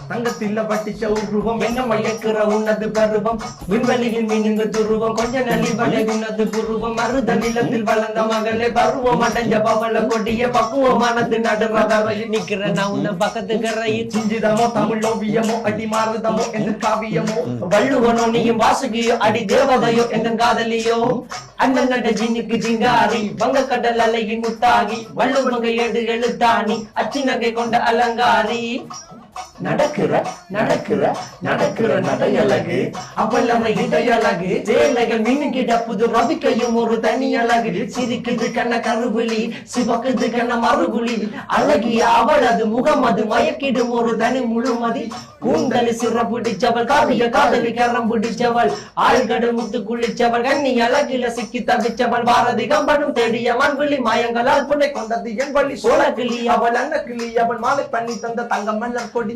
தங்கத்தில பட்டிச்ச உருவம் என்ன மயக்கிற உன்னது பருவம் விண்வெளியில் மினுங்கு துருவம் கொஞ்ச நலிவலை உன்னது புருவம் மருத நிலத்தில் வளர்ந்த மகளே பருவம் அடைஞ்ச பவள கொடிய பக்குவமானது நடுவரையில் நிக்கிற நான் உன்ன பக்கத்து கரையில் சிஞ்சிதமோ தமிழ் ஓவியமோ அடி மாறுதமோ எந்த காவியமோ வள்ளுவனோ நீயும் வாசுகியோ அடி தேவதையோ எந்த காதலியோ அண்ணன் நட ஜின்னுக்கு ஜிங்காரி வங்க கடல் அலையின் முத்தாகி வள்ளுவங்க ஏடு எழுத்தாணி அச்சி நகை கொண்ட அலங்காரி நடக்கிற நடக்கிற நடக்கிற நடையழகு அவளமை இடையழகு சேலைகள் மின்னுகிட புது ரவிக்கையும் ஒரு தனி அழகு சிரிக்குது கண்ண கருவிழி சிவக்குது கண்ண மறுகுழி அழகிய அவளது முகம் அது மயக்கிடும் ஒரு தனி முழுமதி கூந்தலி சிற பிடிச்சவள் காவிய காதலி கரம் பிடிச்சவள் ஆழ்கடல் முத்து குளிச்சவள் கண்ணி அழகில சிக்கி தவிச்சவள் பாரதி கம்பனும் தேடிய மண்விழி மாயங்களால் புனை கொண்டது என் வழி சோழ கிளி அவள் அன்ன கிளி அவள் மாலை பண்ணி தந்த தங்க மன்னர் கொடி